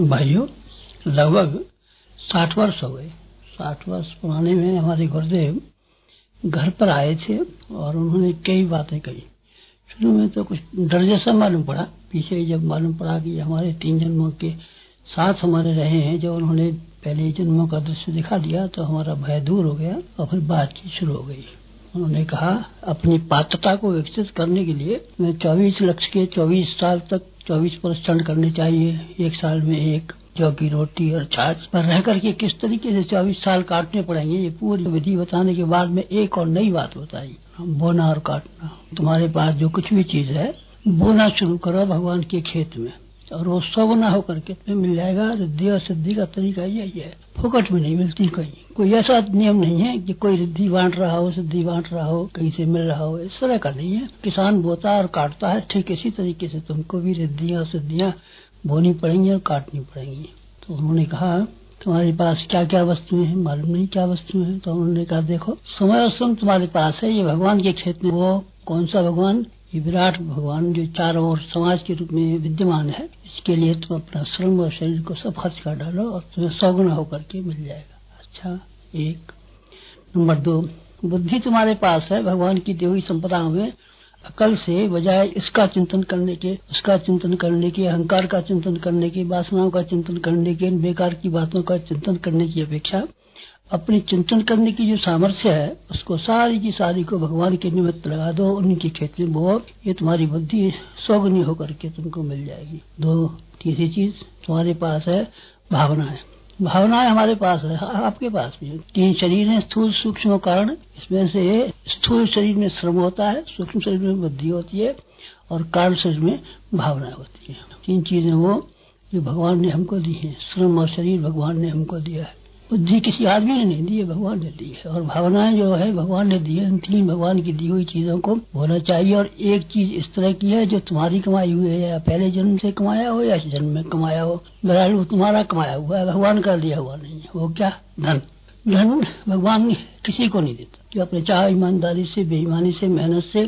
भाइयों, लगभग 60 वर्ष हो गए। 60 वर्ष पुराने में हमारे गुरुदेव घर पर आए थे और उन्होंने कई बातें कही। शुरू में तो कुछ डर जैसा मालूम पड़ा, पीछे जब मालूम पड़ा कि हमारे 3 जन्मों के साथ हमारे रहे हैं, जब उन्होंने पहले जन्मों का दृश्य दिखा दिया तो हमारा भय दूर हो गया और फिर बातचीत शुरू हो गई। उन्होंने कहा, अपनी पात्रता को विकसित करने के लिए मैं 24 लक्ष्य के 24 साल तक 24 परीक्षण करने चाहिए। 1 साल में 1 जौ की रोटी और छाछ पर रह करके किस तरीके से 24 साल काटने पड़ेंगे, ये पूरी विधि बताने के बाद में एक और नई बात बताई, बोना और काटना। तुम्हारे पास जो कुछ भी चीज है, बोना शुरू करो भगवान के खेत में और वो 100 गुना होकर के तुम्हें मिल जाएगा। रिद्धि और सिद्धि का तरीका यही है, फोकट में नहीं मिलती कहीं। कोई ऐसा नियम नहीं है कि कोई रिद्धि बांट रहा हो, सिद्धि बांट रहा हो, कहीं से मिल रहा हो, इस तरह का नहीं है। किसान बोता और काटता है, ठीक इसी तरीके से तुमको भी रिद्धियां और सिद्धियां बोनी पड़ेंगी और काटनी पड़ेंगी। तो उन्होंने कहा, तुम्हारे पास क्या क्या वस्तुएं हैं, मालूम नहीं क्या वस्तुएं हैं। तो उन्होंने कहा, देखो समय और श्रम तुम्हारे पास है, ये भगवान के क्षेत्र में। वो कौन सा भगवान? ये विराट भगवान जो चारों ओर समाज के रूप में विद्यमान है। इसके लिए तुम अपना श्रम और शरीर को सब खर्च कर डालो और तुम्हें 100 गुना होकर के मिल जाएगा। अच्छा, 1 नंबर 2, बुद्धि तुम्हारे पास है। भगवान की दी हुई संपदा में अकल से बजाय इसका चिंतन करने के, उसका चिंतन करने के, अहंकार का चिंतन करने के, वासनाओं का चिंतन करने के, बेकार की बातों का चिंतन करने की अपेक्षा अपनी चिंतन करने की जो सामर्थ्य है, उसको सारी की सारी को भगवान के निमित्त लगा दो, उनके क्षेत्र में वो, ये तुम्हारी बुद्धि 100 गुनी होकर के तुमको मिल जाएगी। 2, तीसरी चीज तुम्हारे पास है भावनाएं। भावनाएं हमारे पास है, आपके पास भी है। 3 शरीर है, स्थूल सूक्ष्म कारण। इसमें से स्थूल शरीर में श्रम होता है, सूक्ष्म शरीर में बुद्धि होती है और कारण शरीर में भावनाएं होती है। 3 चीजें वो जो भगवान ने हमको दी है। श्रम और शरीर भगवान ने हमको दिया है, बुद्धि किसी आदमी ने नहीं दी है, भगवान ने दी है। और भावनाएं जो है भगवान ने दी है। इन 3 भगवान की दी हुई चीजों को होना चाहिए। और एक चीज इस तरह की है जो तुम्हारी कमाई हुई है, या पहले जन्म से कमाया हो या इस जन्म में कमाया हो, बहरहाल वो तुम्हारा कमाया हुआ है, भगवान का दिया हुआ नहीं है। वो क्या? धन। धन भगवान किसी को नहीं देता। जो अपने चाहे ईमानदारी से, बेईमानी से, मेहनत से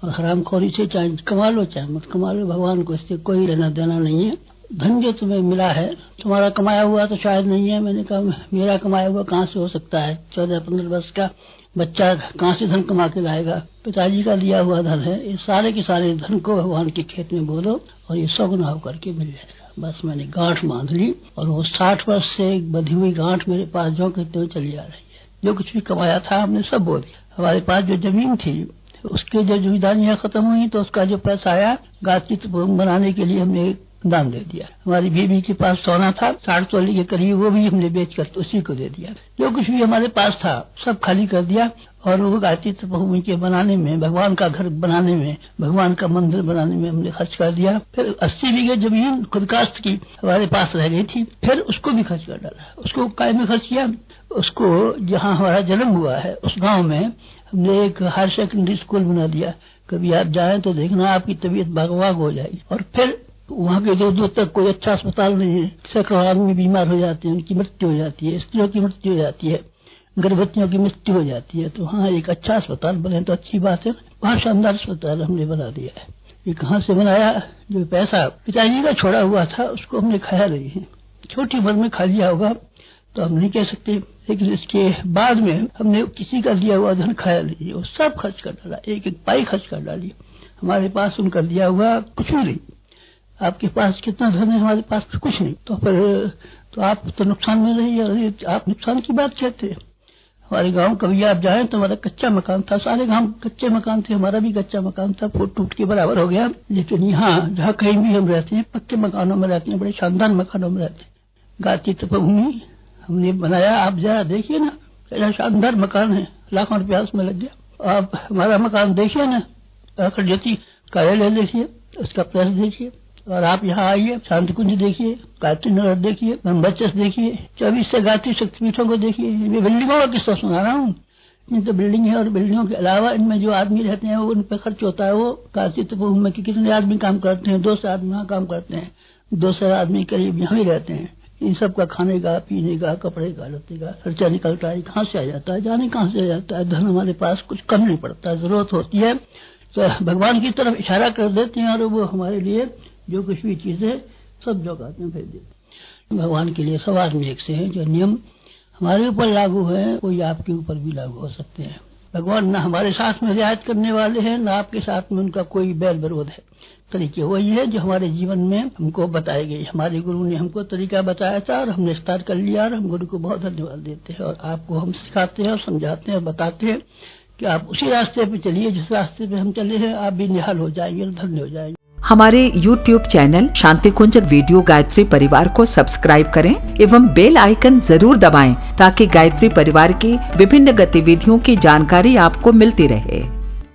और हरामखोरी से चाहे कमा लो चाहे मत कमा लो, भगवान को इससे कोई लेना देना नहीं है। धन जो तुम्हें मिला है तुम्हारा कमाया हुआ तो शायद नहीं है। मैंने कहा, मेरा कमाया हुआ कहाँ से हो सकता है? 14-15 वर्ष का बच्चा कहाँ से धन कमा के लाएगा? पिताजी का दिया हुआ धन है। ये सारे के सारे धन को भगवान के खेत में बो दो और ये 100 गुना होकर के मिल जाएगा। बस मैंने गांठ बांध ली और वो 60 वर्ष से बधी हुई गांठ मेरे पास जो कहते हुए चली आ रही है। जो कुछ भी कमाया था हमने सब बो दिया। हमारे पास जो जमीन थी उसके जो जिम्मेदारियां खत्म हुई तो उसका जो पैसा आया गाची बनाने के लिए हमने दान दे दिया। हमारी बीवी के पास सोना था 60 तोले के करीब, वो भी हमने बेचकर उसी को दे दिया। जो कुछ भी हमारे पास था सब खाली कर दिया और वो गायत्री भूमि के बनाने में, भगवान का घर बनाने में, भगवान का मंदिर बनाने में हमने खर्च कर दिया। फिर 80 बीघे जमीन खुद काश्त की हमारे पास रह गई थी, फिर उसको भी खर्च कर डाला। उसको काय में खर्च किया? उसको जहाँ हमारा जन्म हुआ है उस गाँव में हमने एक हायर सेकेंडरी स्कूल बना दिया। कभी आप जाए तो देखना, आपकी तबीयत बाग हो जाएगी। और फिर वहाँ के दूर तक कोई अच्छा अस्पताल नहीं है। सैकड़ों आदमी बीमार हो जाते हैं, उनकी मृत्यु हो जाती है, स्त्रियों की मृत्यु हो जाती है, गर्भवतियों की मृत्यु हो जाती है। तो हाँ, एक अच्छा अस्पताल बने तो अच्छी बात है। वहाँ शानदार अस्पताल हमने बना दिया है। ये कहाँ से बनाया? जो पैसा पिताजी का छोड़ा हुआ था उसको हमने खाया नहीं है। छोटी उम्र में खा लिया होगा तो हम नहीं कह सकते, लेकिन इसके बाद में हमने किसी का दिया हुआ धन खाया नहीं, वो सब खर्च कर डाला, एक एक पाई खर्च कर डाली। हमारे पास उनका दिया हुआ कुछ भी नहीं। आपके पास कितना धन है, हमारे पास कुछ नहीं। तो फिर तो आप तो नुकसान में रहिए। आप नुकसान की बात कहते हैं। हमारे गांव कभी आप जाए तो हमारा कच्चा मकान था, सारे गांव कच्चे मकान थे, हमारा भी कच्चा मकान था, फूट टूट के बराबर हो गया। लेकिन यहाँ जहाँ कहीं भी हम रहते हैं पक्के मकानों में रहते हैं, बड़े शानदार मकानों में रहते हैं। गायत्री तपोभूमि हमने बनाया, आप जरा देखिए ना, ऐसा शानदार मकान है, लाखों रुपया उसमें लग गया। आप हमारा मकान देखिए ना, ज्योति कार्यालय देखिए, उसका प्रेस देखिए, और आप यहाँ आइए, शांति कुंज देखिए, गायत्री नगर देखिए, बच्चस देखिए, 24 से गायत्री शक्तिपीठों को देखिए। ये बिल्डिंगों का किस्सा सुना रहा हूँ। इन तो बिल्डिंग है और बिल्डिंगों के अलावा इनमें जो आदमी रहते हैं वो उन पर खर्च होता है। वो गायत्री तपोभूमि में कितने आदमी काम करते हैं? 200 आदमी यहाँ काम करते हैं, 200 आदमी करीब यहाँ ही रहते हैं। इन सब का खाने का, पीने का, कपड़े का, लत्ते का खर्चा निकलता है। कहाँ से आ जाता है? जाने कहाँ से आ जाता है। धन हमारे पास कुछ कम नहीं पड़ता है। जरूरत होती है तो भगवान की तरफ इशारा कर देते हैं और वो हमारे लिए जो कुछ भी चीजें सब जो कहते हैं भेज देते हैं। भगवान के लिए सब आदमी एक से हैं। जो नियम हमारे ऊपर लागू है वही आपके ऊपर भी लागू हो सकते हैं। भगवान न हमारे साथ में रियायत करने वाले हैं, न आपके साथ में उनका कोई बैल विरोध है। तरीके वही है जो हमारे जीवन में हमको बताए गए। हमारे गुरु ने हमको तरीका बताया था और हमने स्टार्ट कर लिया, और हम गुरु को बहुत धन्यवाद देते हैं। और आपको हम सिखाते हैं और समझाते हैं और बताते हैं कि आप उसी रास्ते पे चलिए जिस रास्ते पे हम चले हैं। आप भी निहाल हो जाएंगे और धन्य हो जाएंगे। हमारे YouTube चैनल शांति कुंज वीडियो गायत्री परिवार को सब्सक्राइब करें एवं बेल आइकन जरूर दबाएं ताकि गायत्री परिवार की विभिन्न गतिविधियों की जानकारी आपको मिलती रहे।